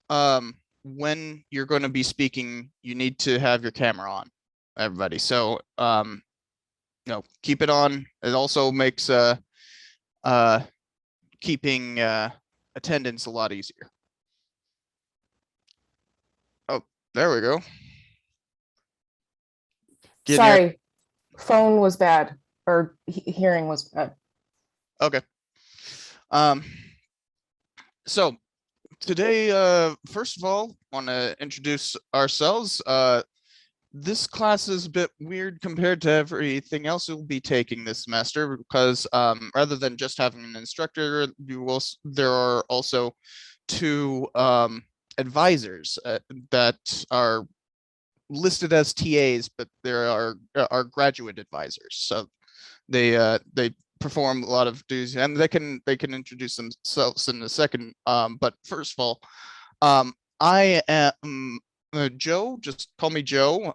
when you're going to be speaking, you need to have your camera on, everybody. So, keep it on. It also makes uh, keeping attendance a lot easier. Oh, there we go. Sorry, phone was bad, or hearing was bad. Okay. So today, first of all, want to introduce ourselves. This class is a bit weird compared to everything else you'll be taking this semester because rather than just having an instructor, there are also two advisors that are listed as TAs, but there are graduate advisors. So they perform a lot of duties, and they can introduce themselves in a second. But first of all, I am Joe. Just call me Joe.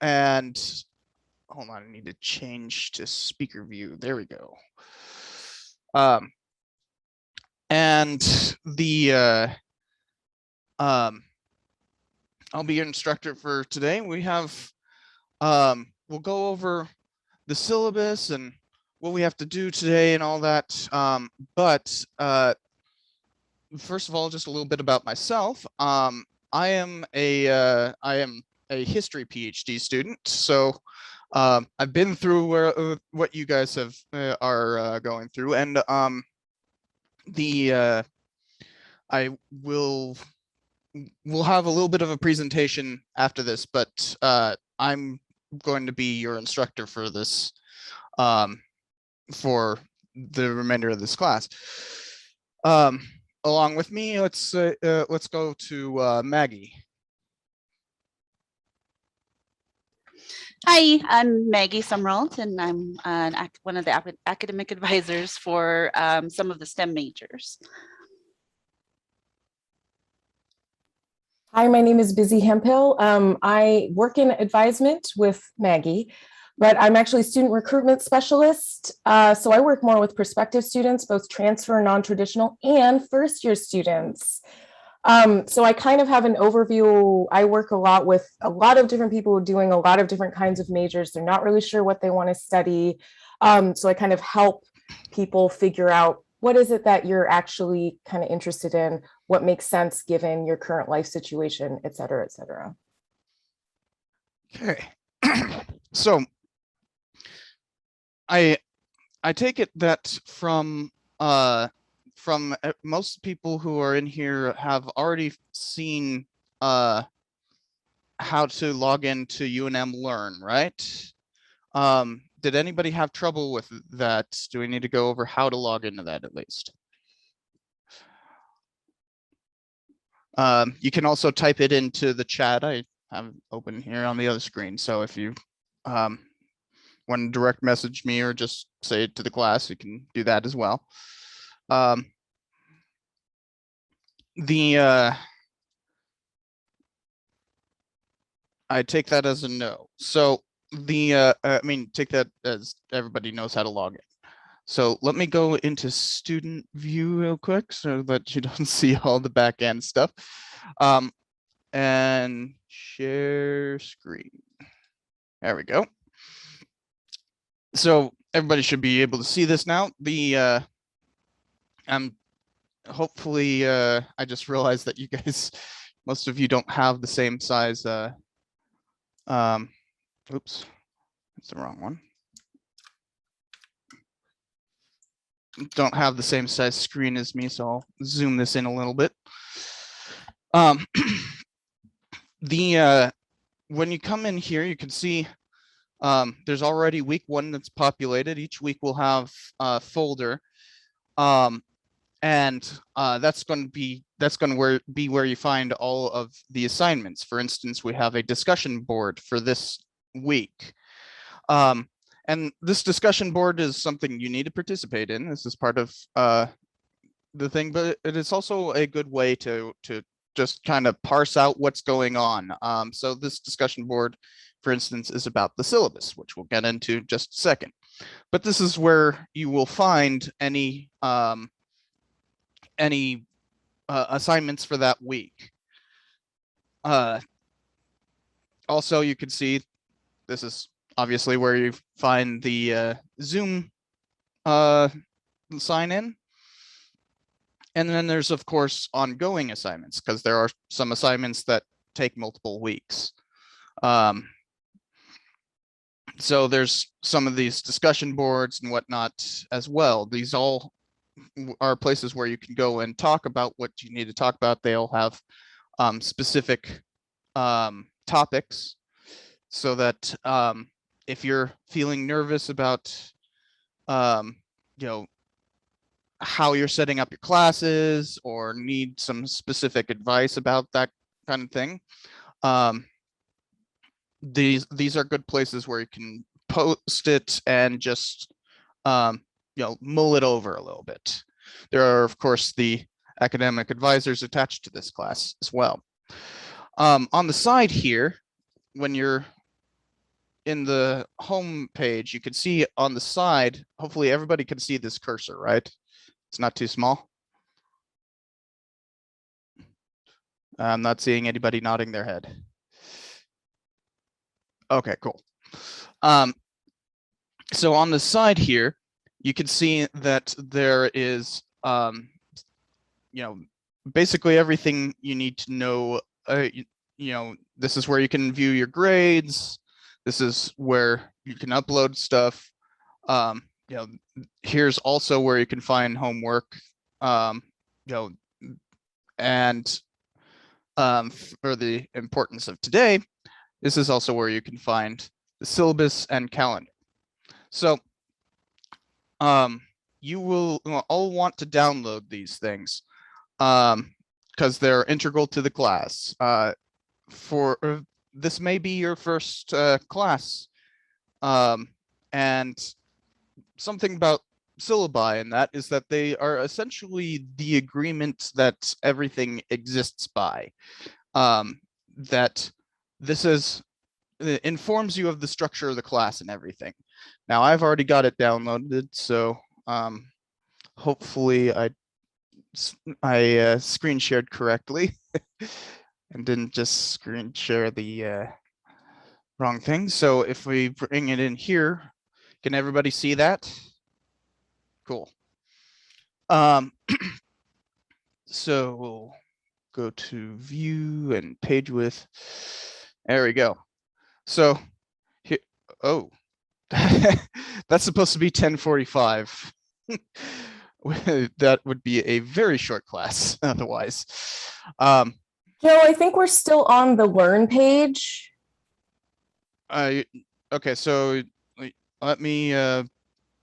And hold on, I need to change to speaker view. There we go. And the I'll be your instructor for today. We have we'll go over the syllabus and what we have to do today and all that. But first of all, just a little bit about myself. I am a history PhD student, so I've been through what you guys have are going through, and I will we'll have a little bit of a presentation after this, but I'm going to be your instructor for this for the remainder of this class. Along with me, let's go to Maggie. Hi, I'm Maggie Summeralt, and I'm one of the academic advisors for some of the STEM majors. Hi, my name is Busy Hemphill. I work in advisement with Maggie, but I'm actually a student recruitment specialist. So I work more with prospective students, both transfer, non-traditional, and first-year students. So I kind of have an overview. I work a lot with a lot of different people doing a lot of different kinds of majors. They're not really sure what they want to study. So I kind of help people figure out what is it that you're actually kind of interested in, what makes sense given your current life situation, et cetera, et cetera. Okay. So I take it that from most people who are in here have already seen how to log into UNM Learn, right? Did anybody have trouble with that? Do we need to go over how to log into that at least? You can also type it into the chat. I have open here on the other screen. So if you want to direct message me or just say it to the class, you can do that as well. I take that as a no. So take that as everybody knows how to log in. So let me go into student view real quick so that you don't see all the back end stuff. And share screen. There we go. So everybody should be able to see this now. Hopefully I just realized that you guys, most of you don't have the same size. Oops, that's the wrong one. Don't have the same size screen as me, so I'll zoom this in a little bit. When you come in here, you can see there's already week 1 that's populated. Each week will have a folder, and that's going to be where you find all of the assignments. For instance, we have a discussion board for this week. And this discussion board is something you need to participate in. This is part of the thing, but it is also a good way to just kind of parse out what's going on. So this discussion board, for instance, is about the syllabus, which we'll get into just a second. But this is where you will find any assignments for that week. Also, you can see this is obviously where you find the Zoom sign in. And then there's, of course, ongoing assignments, because there are some assignments that take multiple weeks. So there's some of these discussion boards and whatnot as well. These all are places where you can go and talk about what you need to talk about. They all have specific topics, so that if you're feeling nervous about how you're setting up your classes, or need some specific advice about that kind of thing, these are good places where you can post it and just mull it over a little bit. There are, of course, the academic advisors attached to this class as well. On the side here, when you're in the home page, you can see on the side, hopefully everybody can see this cursor, right? It's not too small. I'm not seeing anybody nodding their head. Okay, cool. So on the side here, you can see that there is, basically everything you need to know. This is where you can view your grades. This is where you can upload stuff. Here's also where you can find homework. And for the importance of today, this is also where you can find the syllabus and calendar. So you will all want to download these things because they're integral to the class. This may be your first class, and something about syllabi in that is that they are essentially the agreement that everything exists by. That this informs you of the structure of the class and everything. Now, I've already got it downloaded, so hopefully I screen shared correctly and didn't just screen share the wrong thing. So if we bring it in here, can everybody see that? Cool. So we'll go to view and page width. There we go. So here, oh, that's supposed to be 1045. That would be a very short class otherwise. Joe, I think we're still on the Learn page. Okay, so let me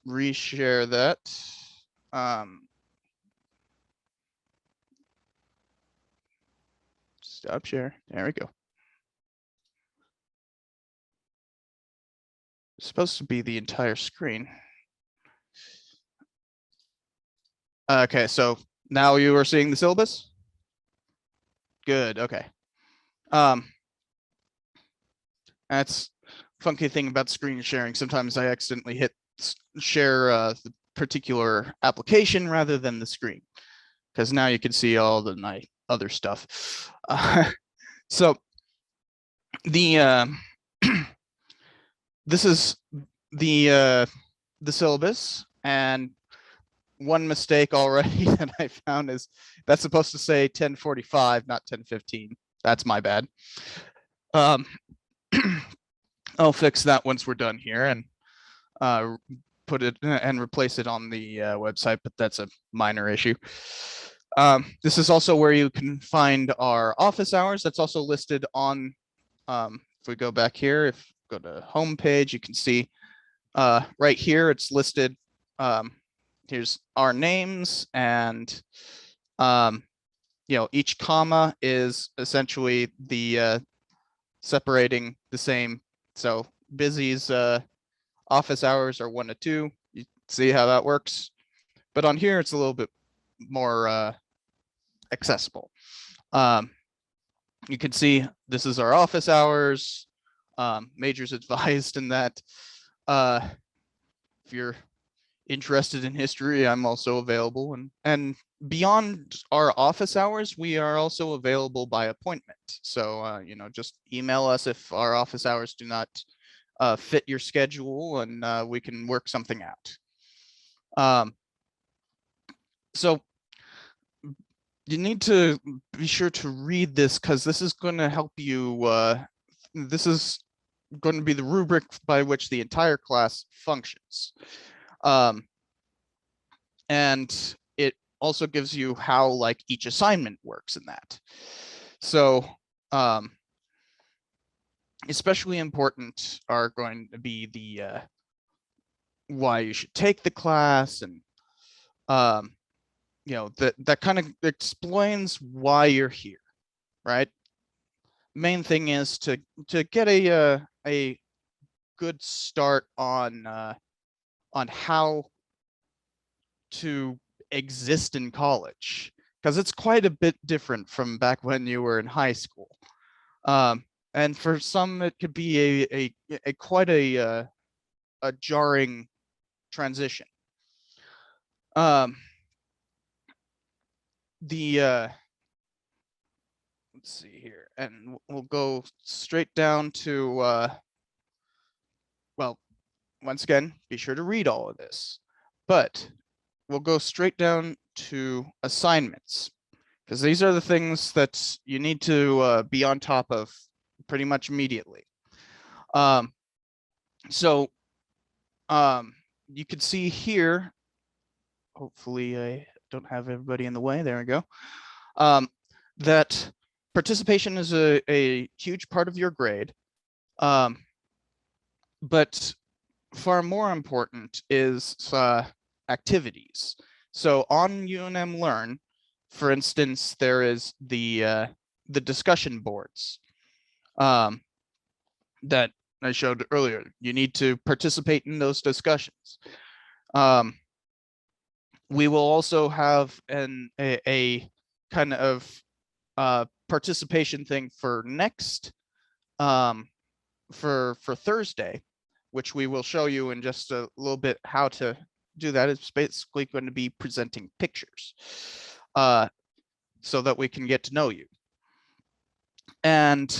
reshare that. Stop share. There we go. It's supposed to be the entire screen. Okay, so now you are seeing the syllabus? Good, okay. That's funky thing about screen sharing. Sometimes I accidentally hit share the particular application rather than the screen, because now you can see all the other stuff. So the this is the syllabus, and one mistake already that I found is that's supposed to say 1045, not 1015. That's my bad. I'll fix that once we're done here and put it and replace it on the website, but that's a minor issue. This is also where you can find our office hours. That's also listed on, if we go back here, if go to home page, you can see right here, it's listed. Here's our names, and each comma is essentially the separating the same. So Busy's office hours are 1 to 2. You see how that works, but on here it's a little bit more accessible. You can see this is our office hours. Majors advised in that. If you're interested in history, I'm also available, and beyond our office hours, we are also available by appointment. So, just email us if our office hours do not fit your schedule, and we can work something out. So you need to be sure to read this, because this is going to help you. This is going to be the rubric by which the entire class functions. And it also gives you how like each assignment works in that. So especially important are going to be the why you should take the class, and that kind of explains why you're here, right? Main thing is to get a good start on how to exist in college, because it's quite a bit different from back when you were in high school. And for some, it could be a quite a jarring transition. Let's see here, and we'll go straight down to well, once again, be sure to read all of this, but we'll go straight down to assignments, because these are the things that you need to be on top of pretty much immediately. So you can see here, hopefully I don't have everybody in the way, there we go, that participation is a huge part of your grade, but far more important is activities. So on UNM Learn, for instance, there is the discussion boards that I showed earlier. You need to participate in those discussions. We will also have a kind of participation thing for next for Thursday, which we will show you in just a little bit how to do that. It's basically going to be presenting pictures so that we can get to know you. And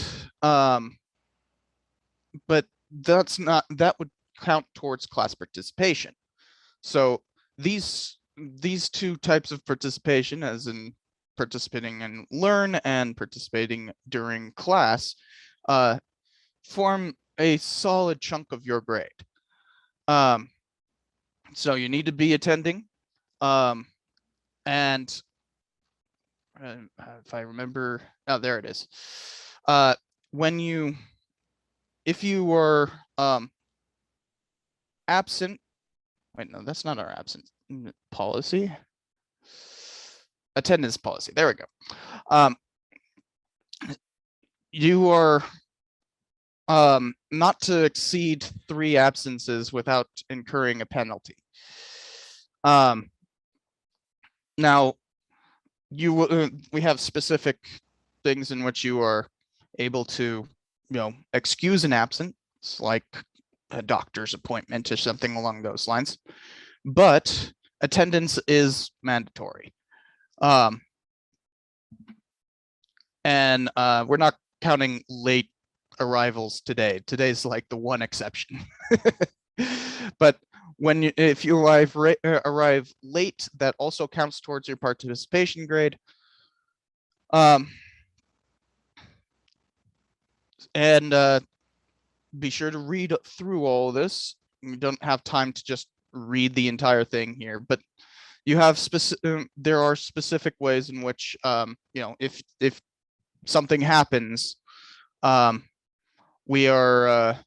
but that would count towards class participation. So these two types of participation, as in participating in Learn and participating during class, form a solid chunk of your grade. So you need to be attending, and if I remember, oh, there it is. If you were absent, wait, no, that's not our absent policy. Attendance policy, there we go. You are not to exceed 3 absences without incurring a penalty. Now, we have specific things in which you are able to, excuse an absence, like a doctor's appointment or something along those lines, but attendance is mandatory. And we're not counting late arrivals today. Today's like the one exception. But if you arrive late, that also counts towards your participation grade. And be sure to read through all this. You don't have time to just read the entire thing here, but you have there are specific ways in which if something happens, we are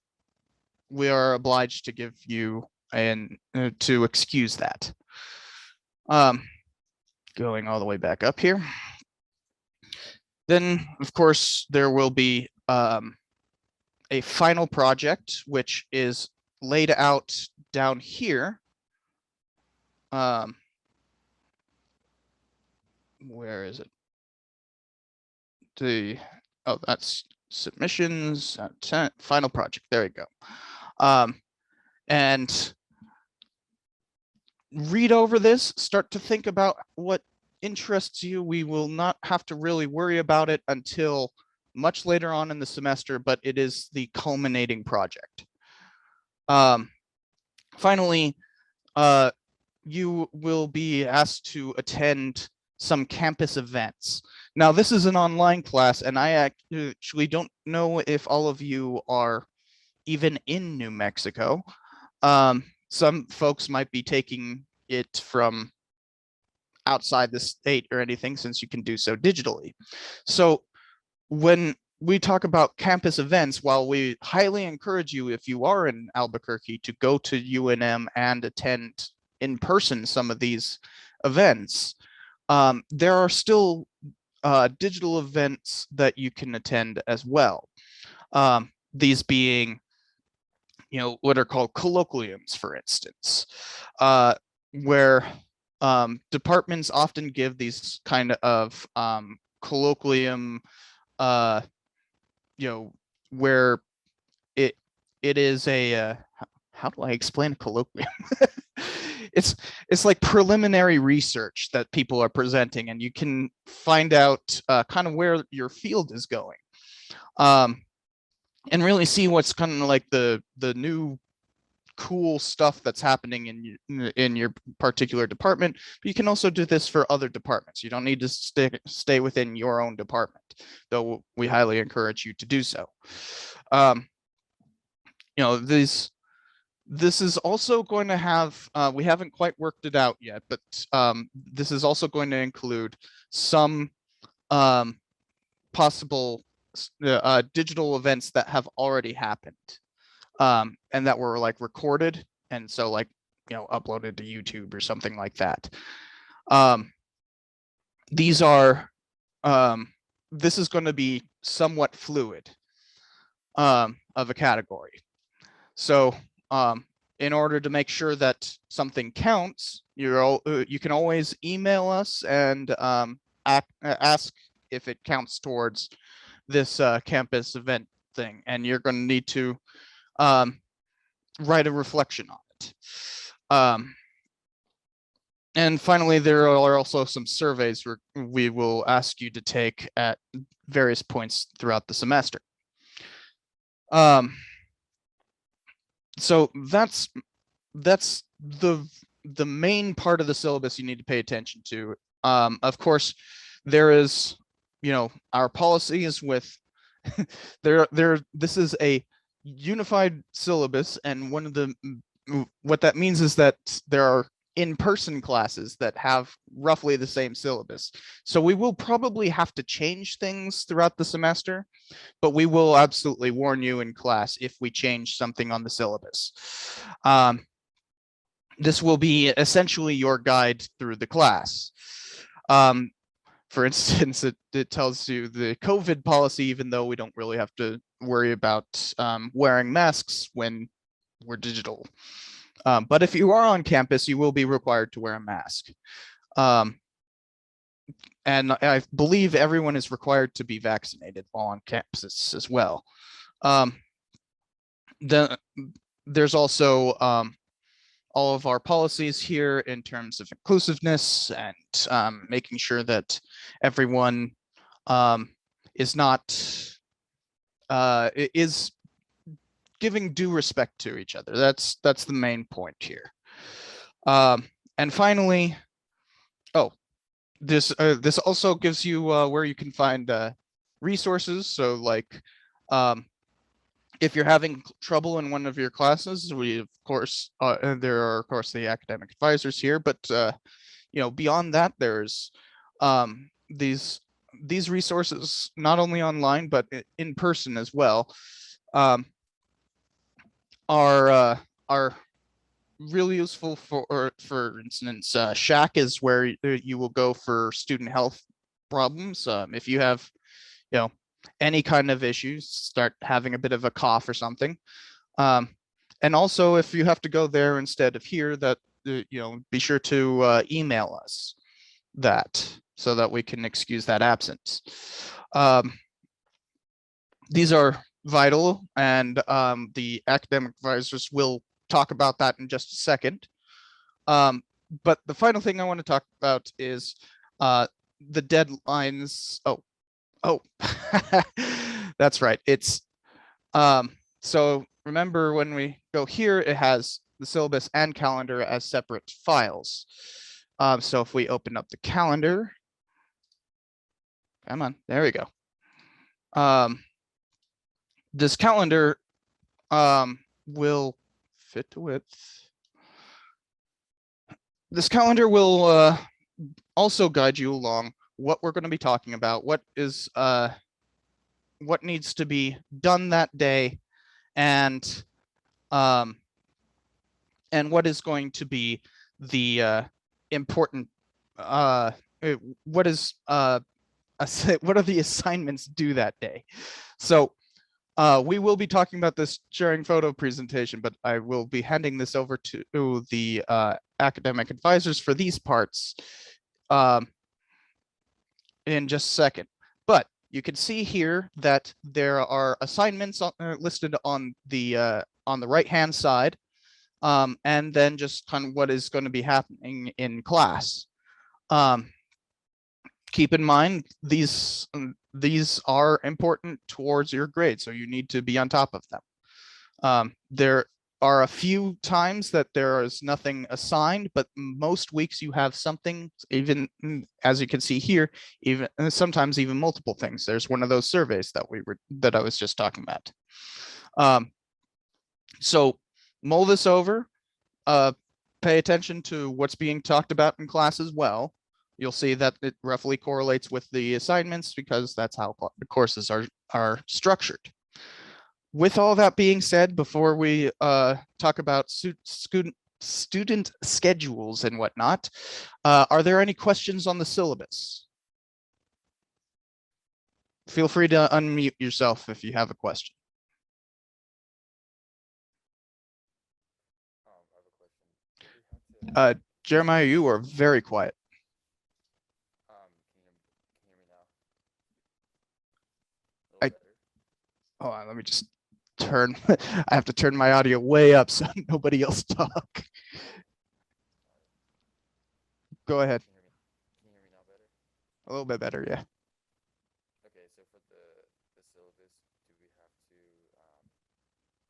obliged to give you and to excuse that. Going all the way back up here. Then, of course, there will be a final project, which is laid out down here. Where is it? That's submissions, final project. There you go. And read over this, start to think about what interests you, we will not have to really worry about it until much later on in the semester, but it is the culminating project. Finally, you will be asked to attend some campus events. Now, this is an online class, and I actually don't know if all of you are even in New Mexico. Some folks might be taking it from outside the state or anything, since you can do so digitally. So when we talk about campus events, while we highly encourage you, if you are in Albuquerque, to go to UNM and attend in person some of these events, there are still digital events that you can attend as well. These being, what are called colloquiums, for instance, where departments often give these kind of colloquium, where it is a how do I explain a colloquium? It's like preliminary research that people are presenting, and you can find out kind of where your field is going, and really see what's kind of like the new cool stuff that's happening in your particular department. But you can also do this for other departments. You don't need to stay within your own department, though we highly encourage you to do so. This is also going to have, we haven't quite worked it out yet, but this is also going to include some possible digital events that have already happened, and that were like recorded, and so like, uploaded to YouTube or something like that. These are, this is going to be somewhat fluid of a category. So in order to make sure that something counts, you can always email us and ask if it counts towards this campus event thing, and you're going to need to write a reflection on it. And finally, there are also some surveys we will ask you to take at various points throughout the semester. So that's the main part of the syllabus you need to pay attention to. Of course, there is, our policies with this is a unified syllabus, and what that means is that there are in-person classes that have roughly the same syllabus. So we will probably have to change things throughout the semester, but we will absolutely warn you in class if we change something on the syllabus. This will be essentially your guide through the class. For instance, it tells you the COVID policy, even though we don't really have to worry about wearing masks when we're digital. But if you are on campus, you will be required to wear a mask. And I believe everyone is required to be vaccinated while on campus as well. There's also all of our policies here in terms of inclusiveness and making sure that everyone is giving due respect to each other. That's the main point here. And finally, this also gives you where you can find resources. So like, if you're having trouble in one of your classes, we of course there are of course the academic advisors here, but beyond that, there's these resources not only online but in person as well. Are really useful for instance, SHAC is where you will go for student health problems. If you have, any kind of issues, start having a bit of a cough or something. And also if you have to go there instead of here, that, be sure to email us that so that we can excuse that absence. These are vital, and the academic advisors will talk about that in just a second. But the final thing I want to talk about is the deadlines. Oh, that's right. It's so remember when we go here, it has the syllabus and calendar as separate files. So if we open up the calendar, come on, there we go. This calendar will fit to width. This calendar will also guide you along what we're going to be talking about, what needs to be done that day, and what is going to be the important what are the assignments due that day. So we will be talking about this sharing photo presentation, but I will be handing this over to the academic advisors for these parts in just a second. But you can see here that there are assignments listed on the right-hand side, and then just kind of what is going to be happening in class. Keep in mind, these are important towards your grade, so you need to be on top of them. There are a few times that there is nothing assigned, but most weeks you have something, even as you can see here, even sometimes even multiple things. There's one of those surveys that I was just talking about. So mull this over, pay attention to what's being talked about in class as well. You'll see that it roughly correlates with the assignments because that's how the courses are structured. With all that being said, before we talk about student schedules and whatnot, are there any questions on the syllabus? Feel free to unmute yourself if you have a question. Jeremiah, you are very quiet. Hold on, let me just turn. I have to turn my audio way up so nobody else talk. Go ahead. Can you hear me now better? A little bit better, yeah. Okay, so for the syllabus, do we have to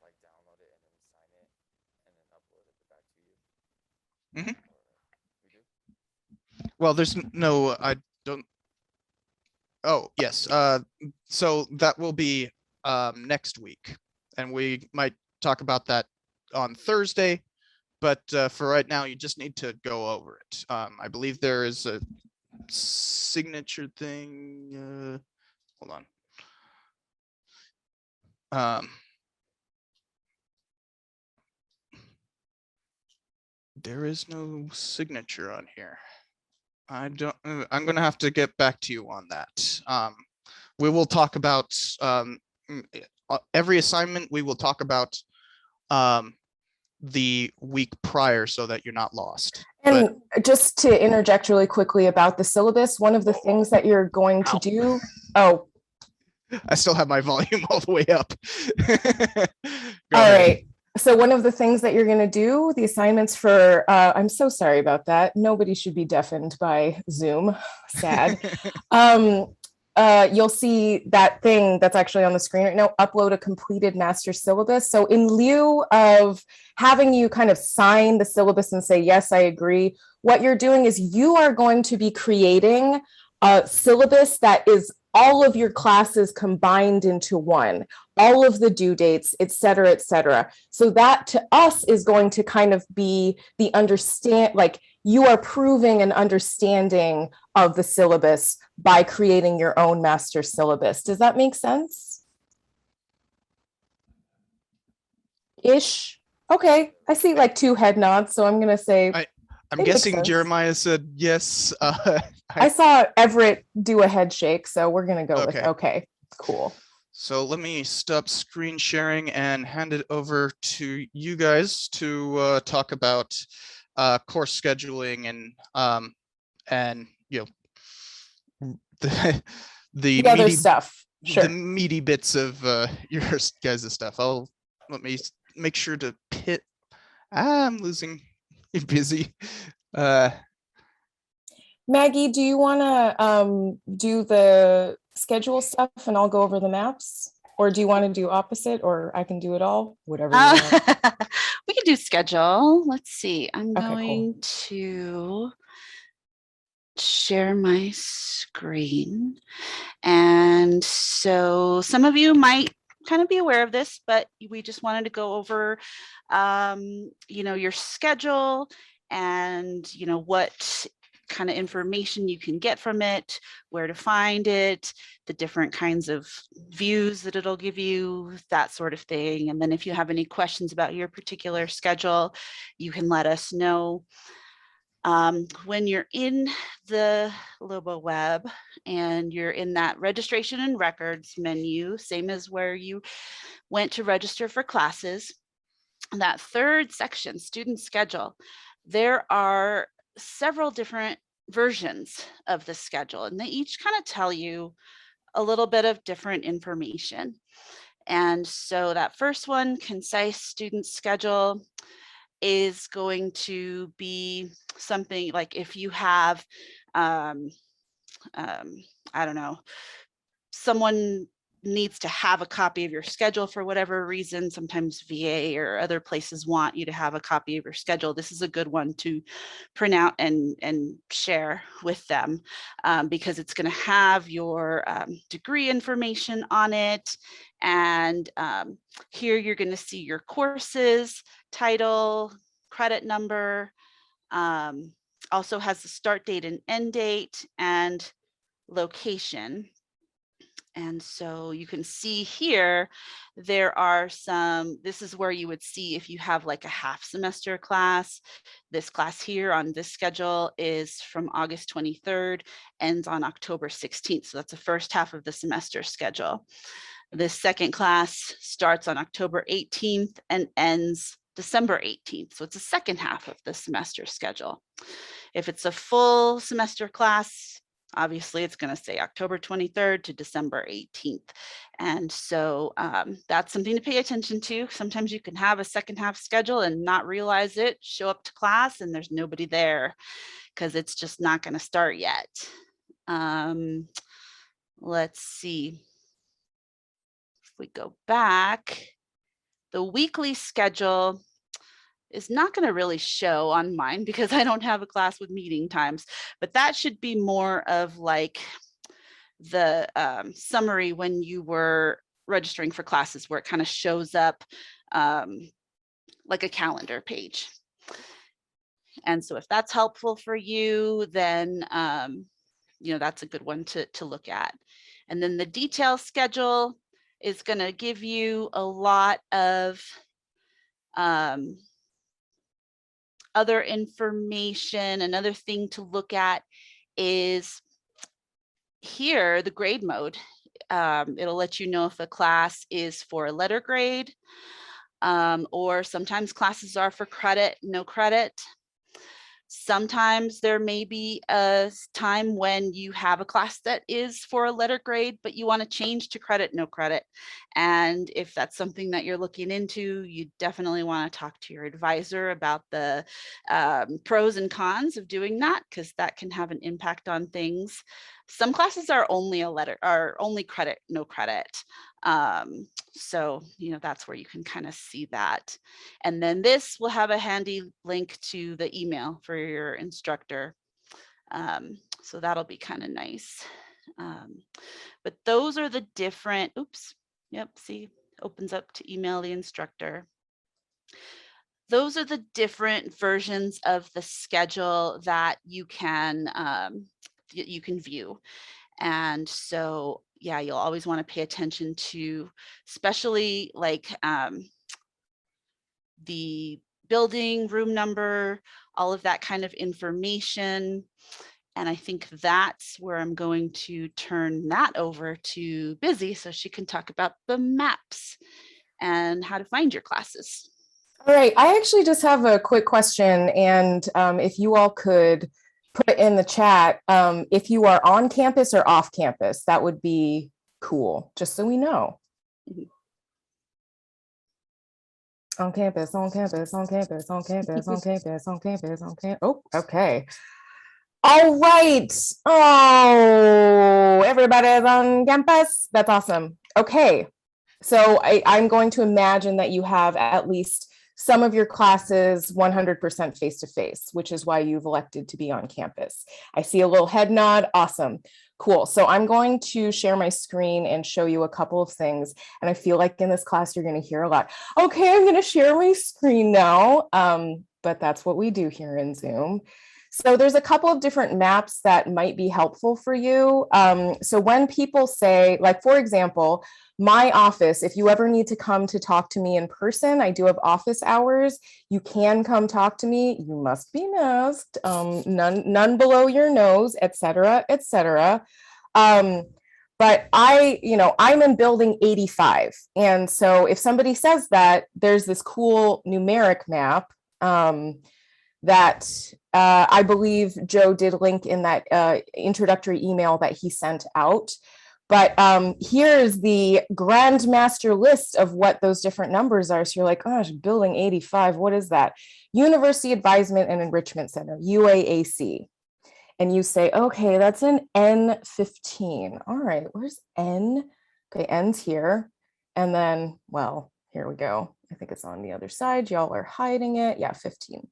like download it and then sign it and then upload it back to you? Mhm. We do? Well, there's no, I don't. Oh, yes. So that will be next week, and we might talk about that on Thursday. But for right now, you just need to go over it. I believe there is a signature thing. Hold on. There is no signature on here. I'm gonna have to get back to you on that. We will talk about every assignment. We will talk about the week prior so that you're not lost. And just to interject really quickly about the syllabus, one of the things that you're going to do. Oh, I still have my volume all the way up. all right. So one of the things that you're going to do, the assignments for, I'm so sorry about that. Nobody should be deafened by Zoom. Sad. You'll see that thing that's actually on the screen right now, upload a completed master syllabus. So in lieu of having you kind of sign the syllabus and say, yes, I agree, what you're doing is you are going to be creating a syllabus that is all of your classes combined into one, all of the due dates, et cetera, et cetera. So that to us is going to kind of be the like you are proving an understanding of the syllabus by creating your own master syllabus. Does that make sense? Ish. Okay, I see like 2 head nods, so I'm going to say I'm guessing Jeremiah said yes. I saw Everett do a head shake, so we're going to go with okay, cool. So let me stop screen sharing and hand it over to you guys to talk about course scheduling and you know the other meaty stuff. Sure. The meaty bits of your guys' stuff. Let me make sure to pit. I'm losing. You're busy. Maggie, do you want to do the schedule stuff and I'll go over the maps? Or do you want to do opposite, or I can do it all, whatever you want. We can do schedule. Let's see. I'm Okay, cool. going to share my screen. And so some of you might kind of be aware of this, but we just wanted to go over, your schedule and, what kind of information you can get from it, where to find it, the different kinds of views that it'll give you, that sort of thing. And then if you have any questions about your particular schedule, you can let us know. When you're in the Lobo web and you're in that registration and records menu, same as where you went to register for classes, that third section, student schedule, there are several different versions of the schedule, and they each kind of tell you a little bit of different information. And so that first one, concise student schedule, is going to be something like if you have, I don't know, someone needs to have a copy of your schedule for whatever reason. Sometimes VA or other places want you to have a copy of your schedule. This is a good one to print out and share with them, because it's going to have your degree information on it. And here you're going to see your courses, title, credit number, also has the start date and end date and location. And so you can see here, there are this is where you would see if you have like a half semester class. This class here on this schedule is from August 23rd, ends on October 16th. So that's the first half of the semester schedule. This second class starts on October 18th and ends December 18th. So it's the second half of the semester schedule. If it's a full semester class, obviously it's going to say October 23rd to December 18th. And so that's something to pay attention to. Sometimes you can have a second half schedule and not realize it, show up to class and there's nobody there because it's just not going to start yet. Let's see. If we go back, the weekly schedule is not going to really show on mine because I don't have a class with meeting times, but that should be more of like the summary when you were registering for classes, where it kind of shows up like a calendar page. And so if that's helpful for you, then that's a good one to look at. And then the detail schedule is going to give you a lot of other information. Another thing to look at is here, the grade mode. It'll let you know if a class is for a letter grade, or sometimes classes are for credit, no credit. Sometimes there may be a time when you have a class that is for a letter grade, but you want to change to credit, no credit. And if that's something that you're looking into, you definitely want to talk to your advisor about the pros and cons of doing that, because that can have an impact on things. Some classes are only only credit, no credit. So, that's where you can kind of see that. And then this will have a handy link to the email for your instructor. So that'll be kind of nice. But those are the different, see, opens up to email the instructor. Those are the different versions of the schedule that you can view. And so, yeah, you'll always want to pay attention to, especially like the building, room number, all of that kind of information. And I think that's where I'm going to turn that over to Busy so she can talk about the maps and how to find your classes. All right, I actually just have a quick question, and if you all could put in the chat if you are on campus or off campus, that would be cool, just so we know. On campus, on campus, on campus, on campus, on campus, on campus, on campus. Oh, okay. All right. Oh, everybody's on campus. That's awesome. Okay. So I'm going to imagine that you have at least some of your classes 100% face-to-face, which is why you've elected to be on campus. I see a little head nod. Awesome. Cool. So I'm going to share my screen and show you a couple of things. And I feel like in this class, you're going to hear a lot. Okay, I'm going to share my screen now. But that's what we do here in Zoom. So there's a couple of different maps that might be helpful for you. So when people say, like, for example, my office, if you ever need to come to talk to me in person, I do have office hours. You can come talk to me. You must be masked, none below your nose, et cetera, et cetera. But I'm in building 85. And so if somebody says that, there's this cool numeric map that I believe Joe did link in that introductory email that he sent out. But here's the grandmaster list of what those different numbers are. So you're like, gosh, building 85, what is that? University Advisement and Enrichment Center, UAAC. And you say, okay, that's an N15. All right, where's N? Okay, N's here. And then, well, here we go. I think it's on the other side. Y'all are hiding it. Yeah, 15.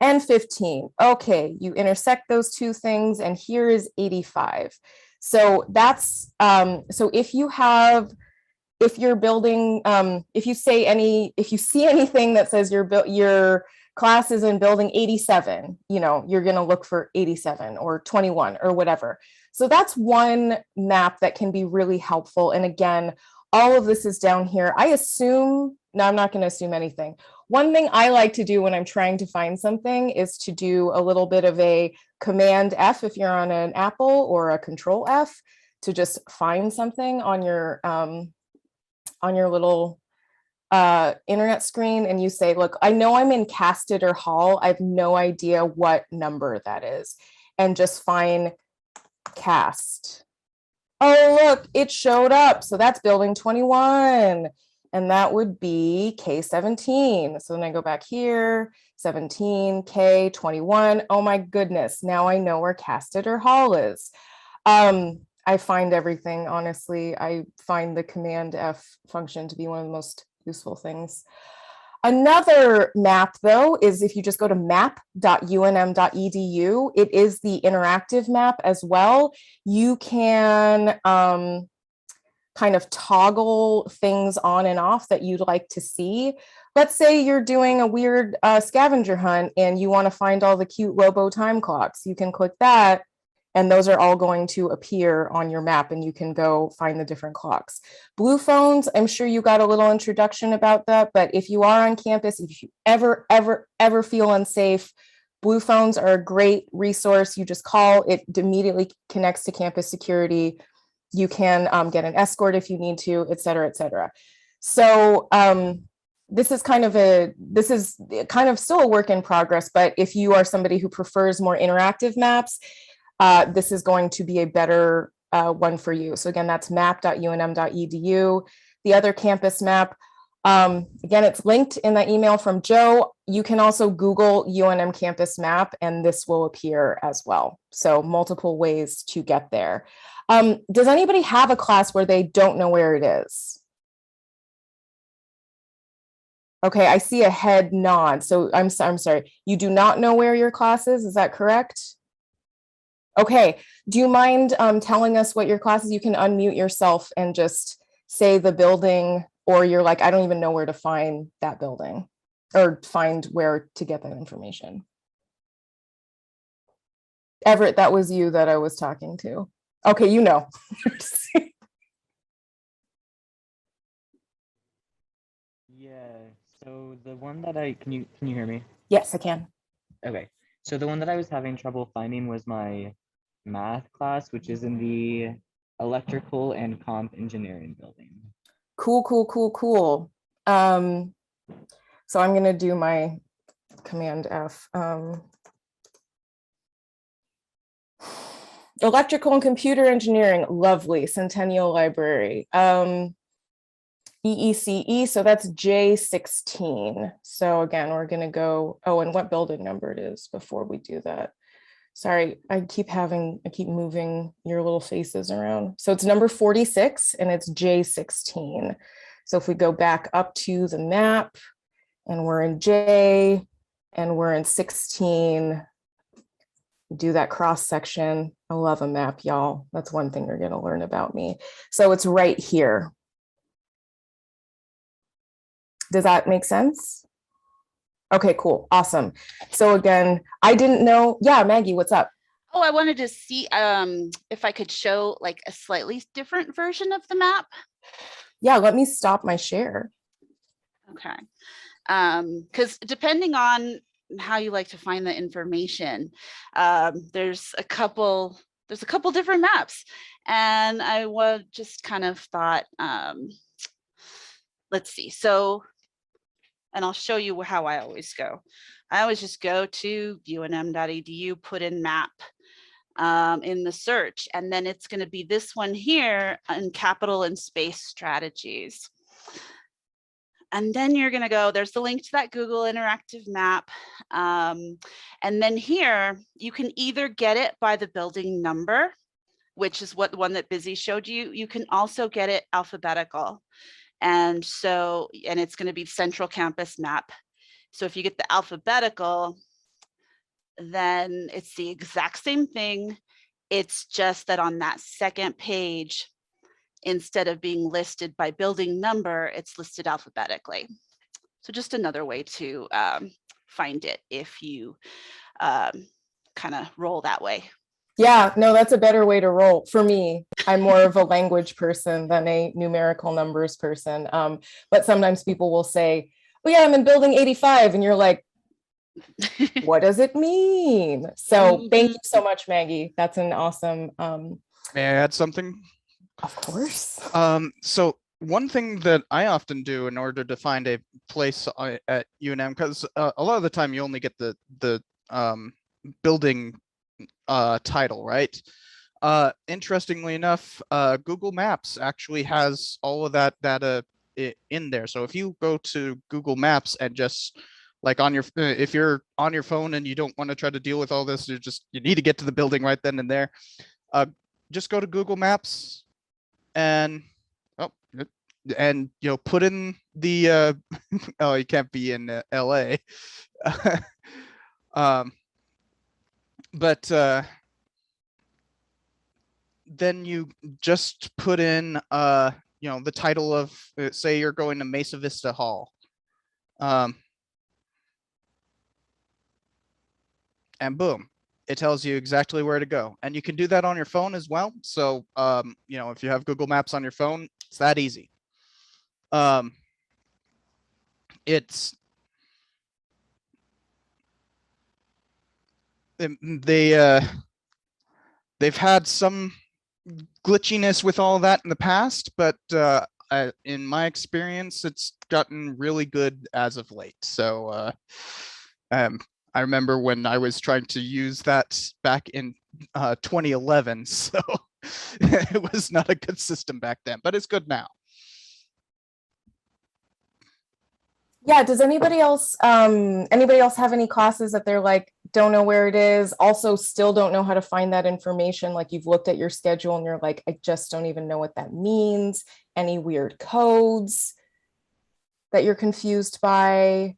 And 15. Okay, you intersect those two things, and here is 85. So that's so if you're building, if you see anything that says your class is in building 87, you're going to look for 87 or 21 or whatever. So that's one map that can be really helpful. And again, all of this is down here. I'm not going to assume anything. One thing I like to do when I'm trying to find something is to do a little bit of a Command F if you're on an Apple, or a Control F to just find something on your little internet screen. And you say, look, I know I'm in Casteter Hall. I have no idea what number that is. And just find Cast. Oh, look, it showed up. So that's building 21. And that would be K17. So then I go back here, 17, K21. Oh my goodness. Now I know where Casteter Hall is. I find everything, honestly. I find the Command F function to be one of the most useful things. Another map, though, is if you just go to map.unm.edu, it is the interactive map as well. You can kind of toggle things on and off that you'd like to see. Let's say you're doing a weird scavenger hunt and you want to find all the cute robo time clocks. You can click that, and those are all going to appear on your map, and you can go find the different clocks. Blue phones, I'm sure you got a little introduction about that, but if you are on campus, if you ever feel unsafe, blue phones are a great resource. You just call, it immediately connects to campus security. You can get an escort if you need to, et cetera, et cetera. So this is kind of still a work in progress, but if you are somebody who prefers more interactive maps, this is going to be a better one for you. So again, that's map.unm.edu. The other campus map, again, it's linked in that email from Joe. You can also Google UNM campus map, and this will appear as well. So multiple ways to get there. Does anybody have a class where they don't know where it is? Okay, I see a head nod. So I'm sorry. You do not know where your class is that correct? Okay, do you mind telling us what your class is? You can unmute yourself and just say the building, or you're like, I don't even know where to find that building, or find where to get that information. Everett, that was you that I was talking to. Okay, you know. Yeah, so the one that can you hear me? Yes, I can. Okay, so the one that I was having trouble finding was my math class, which is in the electrical and comp engineering building. Cool. So I'm gonna do my Command F. Electrical and computer engineering, lovely, Centennial Library. EECE, so that's J16. So again, we're gonna go, oh, and what building number it is before we do that. Sorry, I keep moving your little faces around. So it's number 46 and it's J16. So if we go back up to the map and we're in J and we're in 16, do that cross section. I love a map, y'all. That's one thing you're gonna learn about me. So it's right here. Does that make sense? Okay, cool, awesome. So again, I didn't know. Yeah, Maggie, what's up? Oh, I wanted to see if I could show like a slightly different version of the map. Yeah, let me stop my share. Okay. Because depending on how you like to find the information, there's a couple different maps, and I was just kind of thought, let's see. So, and I'll show you how I always go. I always just go to unm.edu, put in map in the search, and then it's going to be this one here in capital and space strategies. And then you're going to go, there's the link to that Google interactive map. And then here, you can either get it by the building number, which is what the one that Busy showed you. You can also get it alphabetical. And so, and it's going to be central campus map. So if you get the alphabetical, then it's the exact same thing. It's just that on that second page, instead of being listed by building number, it's listed alphabetically. So just another way to find it if you kind of roll that way. Yeah, no, that's a better way to roll for me. I'm more of a language person than a numerical numbers person. But sometimes people will say, oh yeah, I'm in building 85. And you're like, what does it mean? So thank you so much, Maggie. That's an awesome. May I add something? Of course. So one thing that I often do in order to find a place at UNM, because a lot of the time you only get the building title, right? Interestingly enough, Google Maps actually has all of that data in there. So if you go to Google Maps and just like on your, if you're on your phone and you don't want to try to deal with all this, you need to get to the building right then and there. Just go to Google Maps and put in the oh, you can't be in LA. But then you just put in the title of say you're going to Mesa Vista Hall, and boom, it tells you exactly where to go. And you can do that on your phone as well. So if you have Google Maps on your phone, it's that easy. They've had some glitchiness with all that in the past, but in my experience, it's gotten really good as of late. So I remember when I was trying to use that back in 2011, so it was not a good system back then, but it's good now. Yeah, does anybody else have any classes that they're like, don't know where it is, also still don't know how to find that information? Like you've looked at your schedule and you're like, I just don't even know what that means. Any weird codes that you're confused by?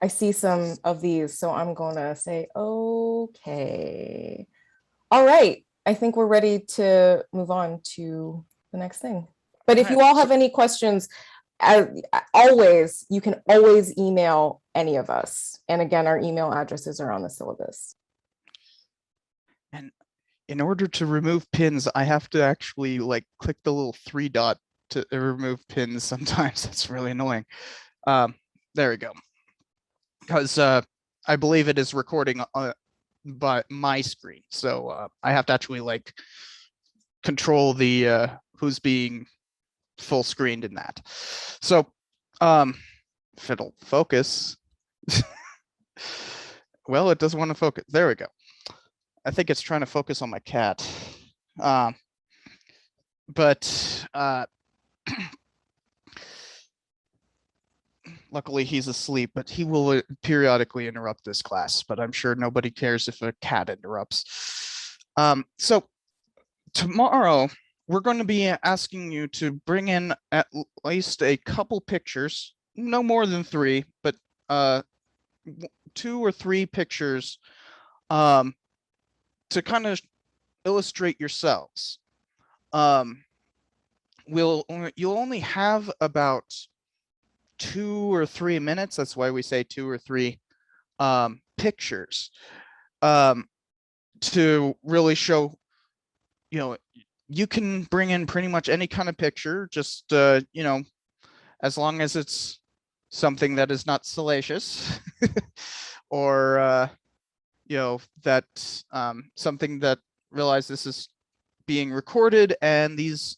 I see some of these, so I'm gonna say, okay. All right, I think we're ready to move on to the next thing. But if you all have any questions, always, you can always email any of us. And again, our email addresses are on the syllabus. And in order to remove pins, I have to actually like click the little 3 dot to remove pins. Sometimes that's really annoying. There we go. Because I believe it is recording by my screen. So I have to actually like control the who's being full screened in that. So if it'll focus. Well, it doesn't want to focus. There we go. I think it's trying to focus on my cat. But luckily he's asleep, but he will periodically interrupt this class, but I'm sure nobody cares if a cat interrupts. So tomorrow we're going to be asking you to bring in at least a couple pictures, no more than 3, but 2 or 3 pictures to kind of illustrate yourselves. You'll only have about 2 or 3 minutes. That's why we say 2 or 3 pictures to really show, you can bring in pretty much any kind of picture, just, as long as it's something that is not salacious or, that something that realize this is being recorded, and these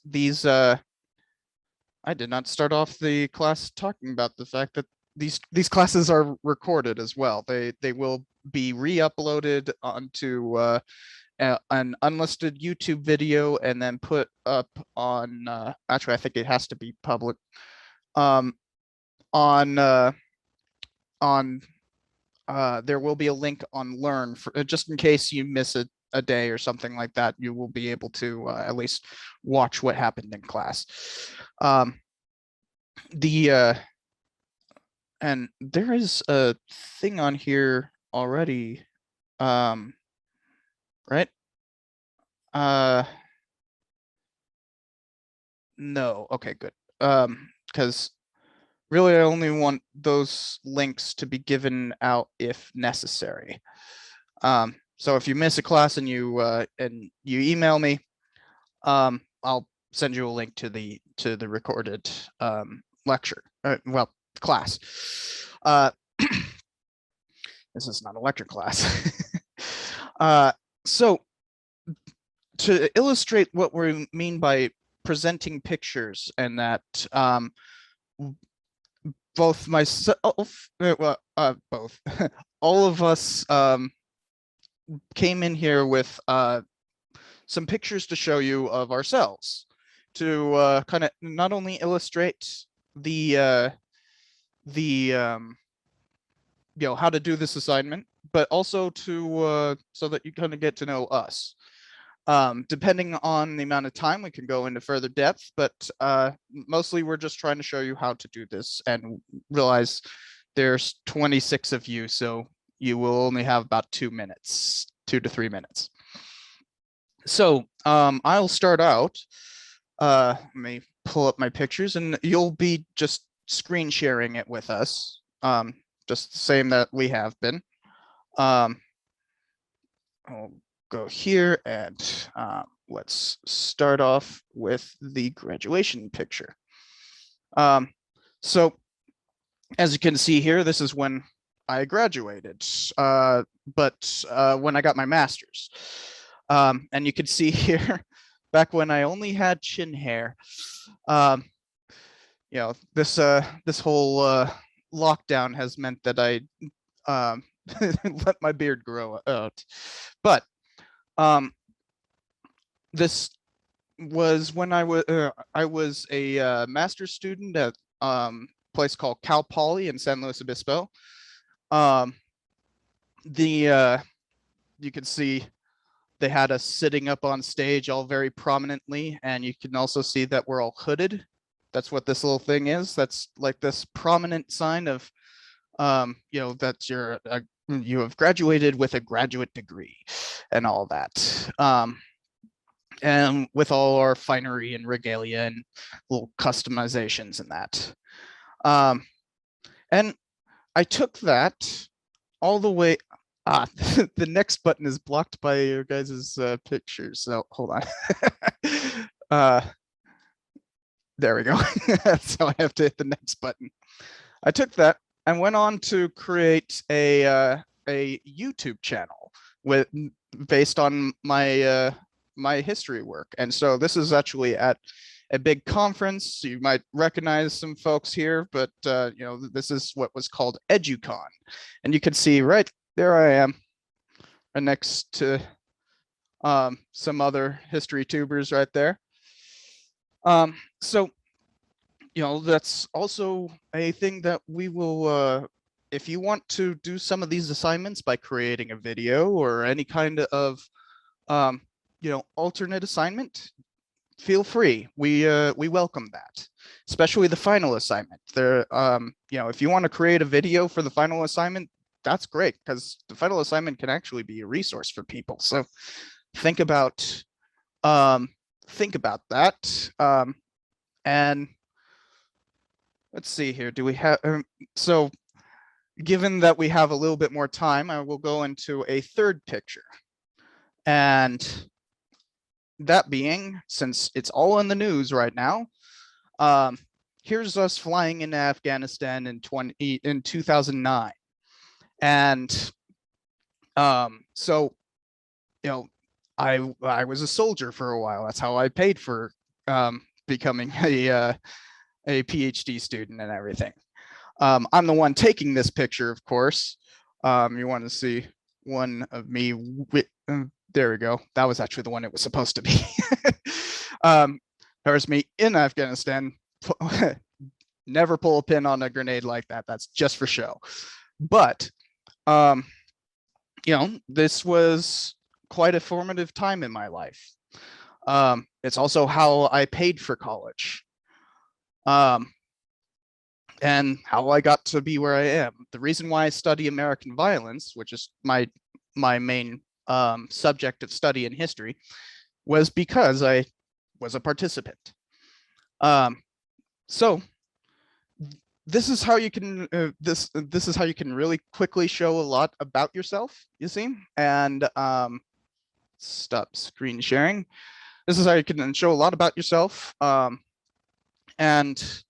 I did not start off the class talking about the fact that these classes are recorded as well. They will be re-uploaded onto an unlisted YouTube video and then put up on actually I think it has to be public on there will be a link on Learn for just in case you miss a day or something like that. You will be able to at least watch what happened in class. And there is a thing on here already, right? No, okay, good. Because really I only want those links to be given out if necessary. So if you miss a class and you email me, I'll send you a link to the recorded lecture, class. This is not a lecture class. So to illustrate what we mean by presenting pictures, and that both myself, both, all of us came in here with some pictures to show you of ourselves, to kind of not only illustrate the how to do this assignment, but also to so that you kind of get to know us. Depending on the amount of time, we can go into further depth, but mostly we're just trying to show you how to do this, and realize there's 26 of you, so you will only have about 2 minutes, 2 to 3 minutes. So I'll start out. Let me pull up my pictures, and you'll be just screen sharing it with us, just the same that we have been. I'll go here, and let's start off with the graduation picture. So as you can see here, this is when I graduated, but when I got my master's. And you can see here, back when I only had chin hair, this whole lockdown has meant that I let my beard grow out. But this was when I was a master's student at place called Cal Poly in San Luis Obispo. You can see they had us sitting up on stage all very prominently, and you can also see that we're all hooded. That's what this little thing is. That's like this prominent sign of, that you have graduated with a graduate degree and all that. And with all our finery and regalia and little customizations and that. And I took that all the way. The next button is blocked by your guys's pictures. So hold on. There we go. So I have to hit the next button. I took that and went on to create a YouTube channel based on my my history work. And so this is actually at a big conference. You might recognize some folks here, but this is what was called EduCon. And you can see right there I am, right next to some other history tubers right there. So that's also a thing that we will, if you want to do some of these assignments by creating a video or any kind of, alternate assignment, feel free. We welcome that, especially the final assignment. If you want to create a video for the final assignment, that's great, because the final assignment can actually be a resource for people. So think about that. And let's see here. Do we have so given that we have a little bit more time, I will go into a third picture. And that being, since it's all in the news right now, here's us flying into Afghanistan in 2009. And so, I was a soldier for a while. That's how I paid for becoming a PhD student and everything. I'm the one taking this picture, of course. You want to see one of me with, there we go. That was actually the one it was supposed to be. There's me in Afghanistan. Never pull a pin on a grenade like that. That's just for show. But, this was quite a formative time in my life. It's also how I paid for college. And how I got to be where I am. The reason why I study American violence, which is my main subject of study in history, was because I was a participant. So this is how you can this is how you can really quickly show a lot about yourself, you see. And stop screen sharing. This is how you can show a lot about yourself, and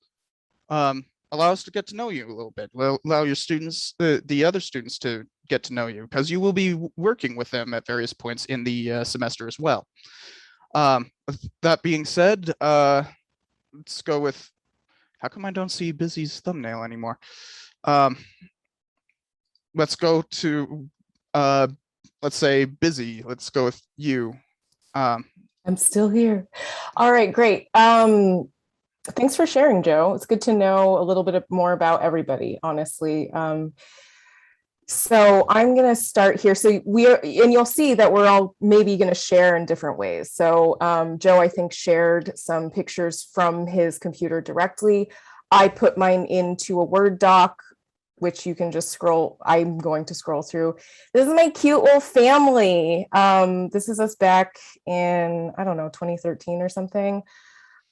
allow us to get to know you a little bit. Allow your students, the other students, to get to know you, because you will be working with them at various points in the semester as well. With that being said, let's go with, how come I don't see Busy's thumbnail anymore? Let's go to, let's say Busy. Let's go with you. I'm still here. All right, great. Thanks for sharing, Joe. It's good to know a little bit more about everybody, honestly. So I'm going to start here. So and you'll see that we're all maybe going to share in different ways. So Joe, I think, shared some pictures from his computer directly. I put mine into a Word doc, which you can just scroll. I'm going to scroll through. This is my cute little family. This is us back in, I don't know, 2013 or something.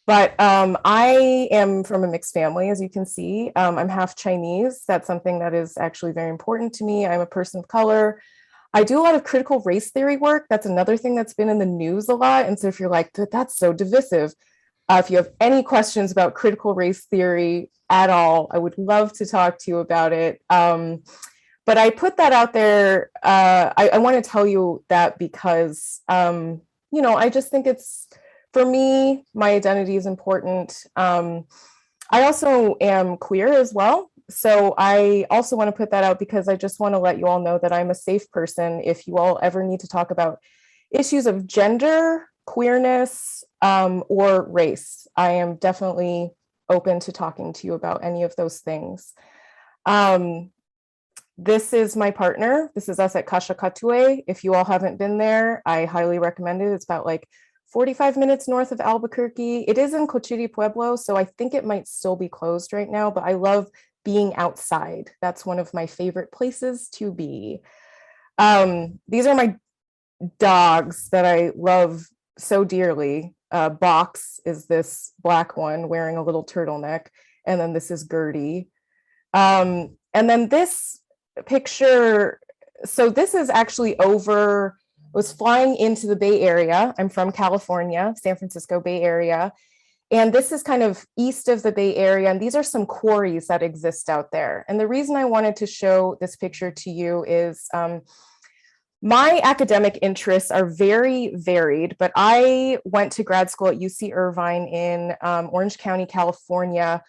But I am from a mixed family, as you can see. I'm half Chinese. That's something that is actually very important to me. I'm a person of color. I do a lot of critical race theory work. That's another thing that's been in the news a lot. And so if you're like, that's so divisive, if you have any questions about critical race theory at all, I would love to talk to you about it. But I put that out there. I want to tell you that because, I just think it's, for me, my identity is important. I also am queer as well. So I also want to put that out because I just want to let you all know that I'm a safe person. If you all ever need to talk about issues of gender, queerness, or race, I am definitely open to talking to you about any of those things. This is my partner. This is us at Kashakatue. If you all haven't been there, I highly recommend it. It's about like 45 minutes north of Albuquerque. It is in Cochiri Pueblo, so I think it might still be closed right now, but I love being outside. That's one of my favorite places to be. These are my dogs that I love so dearly. Box is this black one wearing a little turtleneck, and then this is Gertie. And then this picture, so this is actually over, was flying into the Bay Area. I'm from California, San Francisco Bay Area. And this is kind of east of the Bay Area. And these are some quarries that exist out there. And the reason I wanted to show this picture to you is my academic interests are very varied, but I went to grad school at UC Irvine in Orange County, California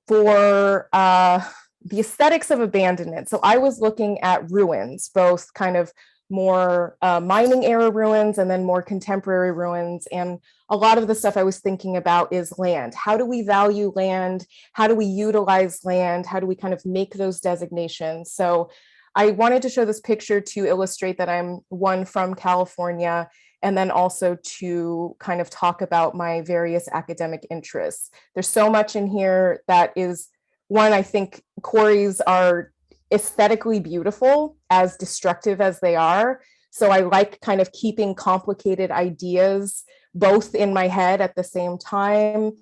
for the aesthetics of abandonment. So I was looking at ruins, both kind of more mining era ruins and then more contemporary ruins. And a lot of the stuff I was thinking about is land. How do we value land? How do we utilize land? How do we kind of make those designations? So I wanted to show this picture to illustrate that I'm one from California, and then also to kind of talk about my various academic interests. There's so much in here that is, one, I think quarries are aesthetically beautiful, as destructive as they are. So I like kind of keeping complicated ideas both in my head at the same time.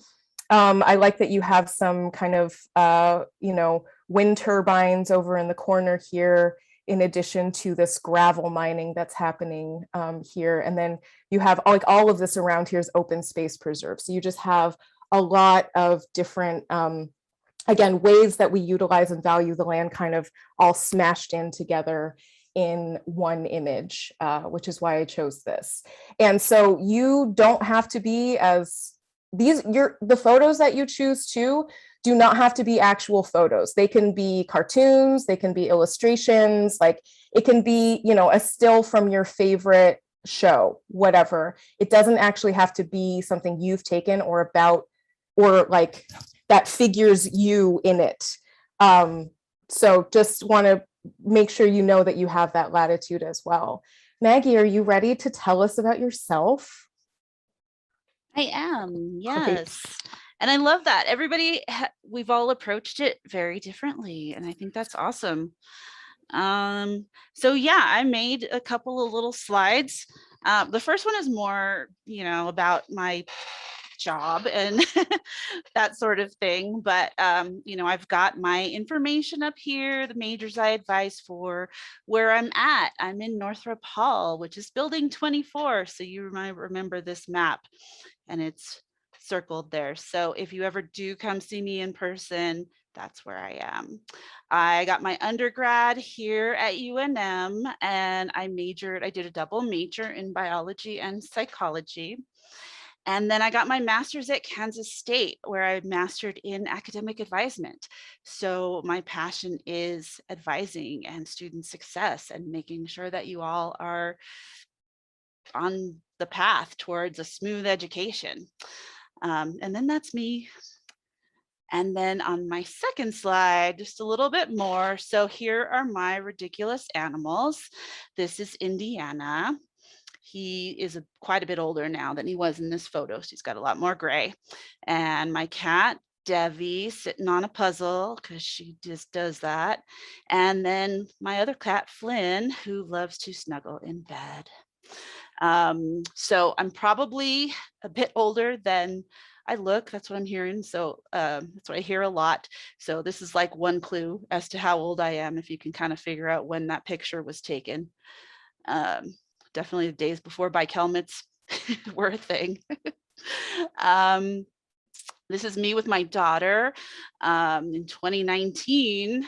I like that you have some kind of, wind turbines over in the corner here, in addition to this gravel mining that's happening here. And then you have like all of this around here is open space preserve. So you just have a lot of different, again, ways that we utilize and value the land kind of all smashed in together in one image, which is why I chose this. And so you don't have to be as the photos that you choose to do not have to be actual photos. They can be cartoons, they can be illustrations, like it can be, a still from your favorite show, whatever. It doesn't actually have to be something you've taken or about, or like that figures you in it. So just want to make sure you know that you have that latitude as well. Maggie, are you ready to tell us about yourself? I am, Great. yes. And I love that. We've all approached it very differently. And I think that's awesome. So yeah, I made a couple of little slides. The first one is more, about my job and that sort of thing. But, I've got my information up here, the majors I advise for, where I'm at. I'm in Northrop Hall, which is building 24. So you might remember this map, and it's circled there. So if you ever do come see me in person, that's where I am. I got my undergrad here at UNM, and I did a double major in biology and psychology. And then I got my master's at Kansas State, where I mastered in academic advisement. So my passion is advising and student success and making sure that you all are on the path towards a smooth education. And then that's me. And then on my second slide, just a little bit more. So here are my ridiculous animals. This is Indiana. He is quite a bit older now than he was in this photo. So he's got a lot more gray. And my cat, Devi, sitting on a puzzle because she just does that. And then my other cat, Flynn, who loves to snuggle in bed. So I'm probably a bit older than I look. That's what I'm hearing. So that's what I hear a lot. So this is like one clue as to how old I am, if you can kind of figure out when that picture was taken. Definitely the days before bike helmets were a thing. This is me with my daughter. In 2019,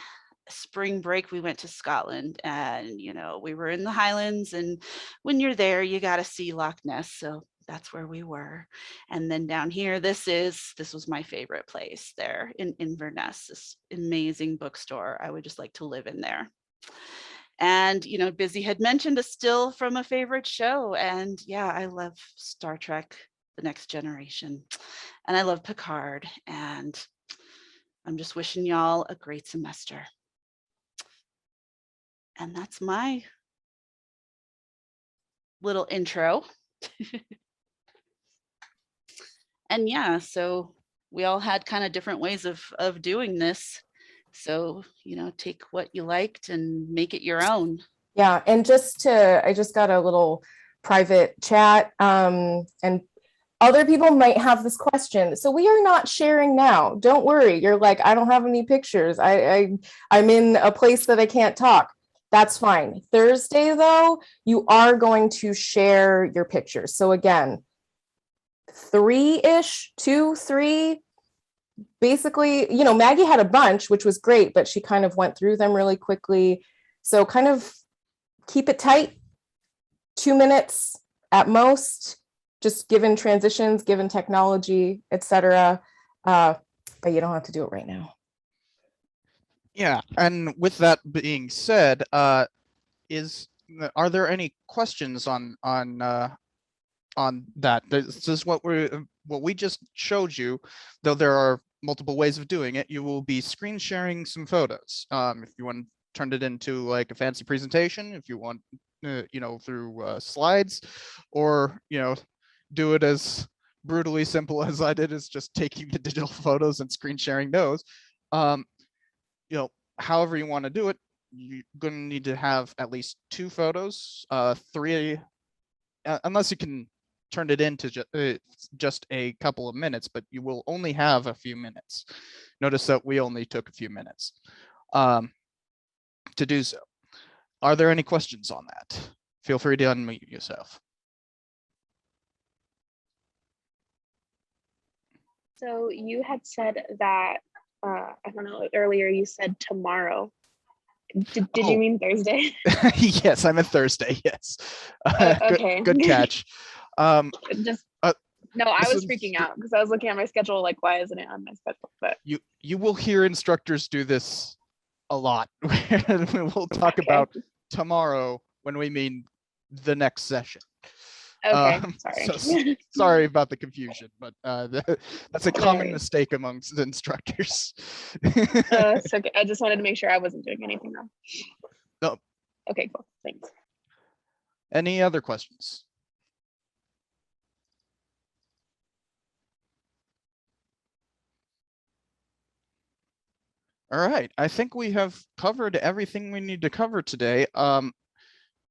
spring break, we went to Scotland, and we were in the Highlands, and when you're there, you got to see Loch Ness. So that's where we were. And then down here, this was my favorite place there in Inverness, this amazing bookstore. I would just like to live in there. And, Busy had mentioned a still from a favorite show. And yeah, I love Star Trek, The Next Generation. And I love Picard. And I'm just wishing y'all a great semester. And that's my little intro. And yeah, so we all had kind of different ways of doing this. So, take what you liked and make it your own. Yeah, and I just got a little private chat, and other people might have this question. So we are not sharing now. Don't worry. You're like, I don't have any pictures. I'm in a place that I can't talk. That's fine. Thursday, though, you are going to share your pictures. So again, 3-ish, 2, 3. Basically, Maggie had a bunch, which was great, but she kind of went through them really quickly. So kind of keep it tight, 2 minutes at most, just given transitions, given technology, etc. But you don't have to do it right now. Yeah, and with that being said, is are there any questions on that? This is what we just showed you, though there are multiple ways of doing it. You will be screen sharing some photos. If you want to turn it into like a fancy presentation, if you want, through slides, or, do it as brutally simple as I did, is just taking the digital photos and screen sharing those. However you want to do it, you're going to need to have at least 2 photos, 3, unless you can turn it into just a couple of minutes, but you will only have a few minutes. Notice that we only took a few minutes to do so. Are there any questions on that? Feel free to unmute yourself. So you had said that, I don't know, earlier you said tomorrow. Did you mean Thursday? Yes, I meant Thursday. Yes. Okay. Good catch. Just uh, no, I was listen, freaking out because I was looking at my schedule like, why isn't it on my schedule? But you will hear instructors do this a lot. We'll talk Okay. about tomorrow when we mean the next session. okay, sorry. So sorry about the confusion, but that's a common worries. mistake amongst the instructors. It's okay. I just wanted to make sure I wasn't doing anything wrong. No. Okay, cool. Thanks. Any other questions? All right, I think we have covered everything we need to cover today.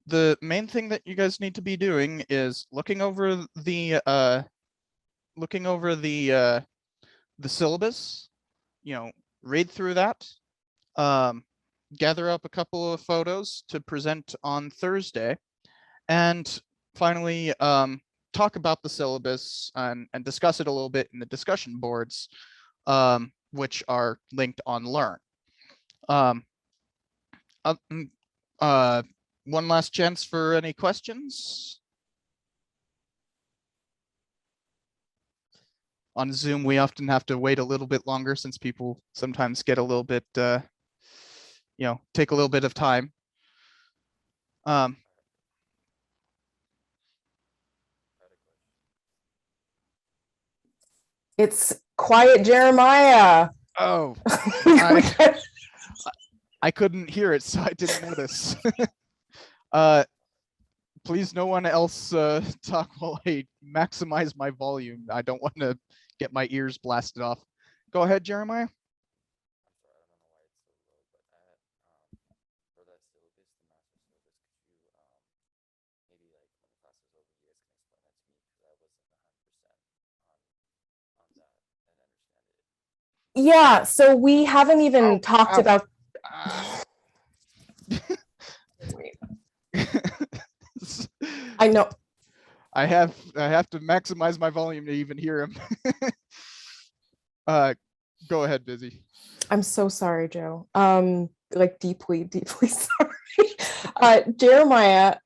The main thing that you guys need to be doing is looking over the syllabus. Read through that. Gather up a couple of photos to present on Thursday, and finally talk about the syllabus and discuss it a little bit in the discussion boards, which are linked on Learn. One last chance for any questions. On Zoom, we often have to wait a little bit longer since people sometimes get a little bit, take a little bit of time. It's quiet, Jeremiah. Oh, I couldn't hear it, so I didn't notice. Please, no one else talk while I maximize my volume. I don't want to get my ears blasted off. Go ahead, Jeremiah. I'm sorry, I don't know why it's so low, but for that syllabus, the master syllabus, could you maybe like when the class is over, you guys can explain that to me because I wasn't 100% on that and understand it. Yeah, so we haven't even talked ow. about. I know. I have to maximize my volume to even hear him. Go ahead, Busy. I'm so sorry, Joe. Like deeply sorry. Jeremiah,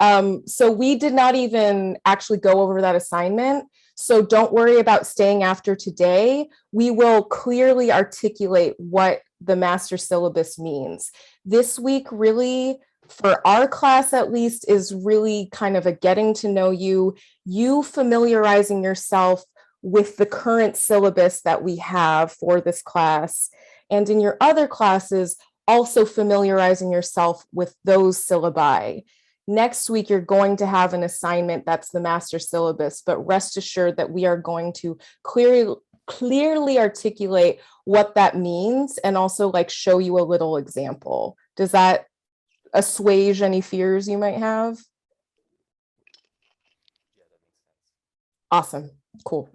so we did not even actually go over that assignment. So don't worry about staying after today. We will clearly articulate what the master syllabus means. This week, really, for our class at least, is really kind of a getting to know you familiarizing yourself with the current syllabus that we have for this class. And in your other classes, also familiarizing yourself with those syllabi. Next week, you're going to have an assignment that's the master syllabus, but rest assured that we are going to clearly articulate what that means and also like show you a little example. Does that assuage any fears you might have? Yeah, that makes sense. Awesome. Cool.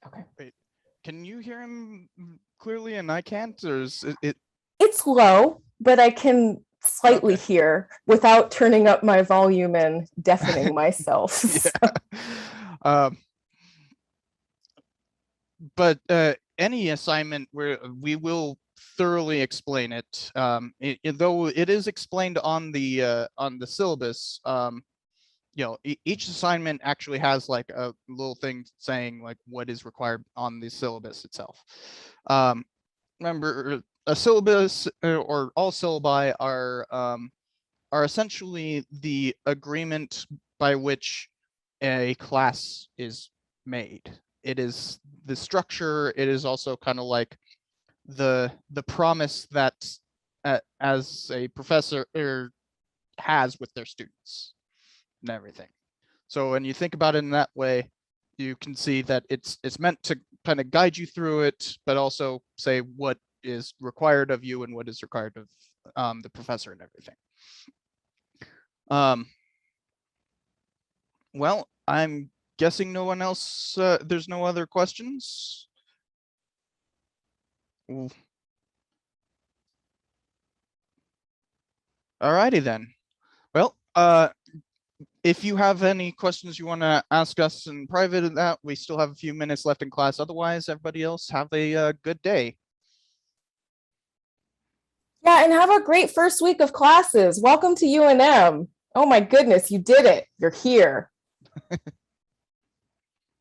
Okay. Wait, can you hear him clearly and I can't, or is it? It's low, but I can slightly Okay. hear without turning up my volume and deafening myself. Yeah. But any assignment where we will thoroughly explain it, though it is explained on the syllabus. Each assignment actually has like a little thing saying like what is required on the syllabus itself. Remember, a syllabus or all syllabi are are essentially the agreement by which a class is made. It is the structure. It is also kind of like the promise that as a professor has with their students and everything. So when you think about it in that way, you can see that it's meant to kind of guide you through it, but also say what is required of you and what is required of the professor and everything. Well, I'm guessing no one else, there's no other questions. All righty then. Well, if you have any questions you want to ask us in private of that, we still have a few minutes left in class. Otherwise, everybody else have a good day. Yeah, and have a great first week of classes. Welcome to UNM. Oh my goodness, you did it. You're here.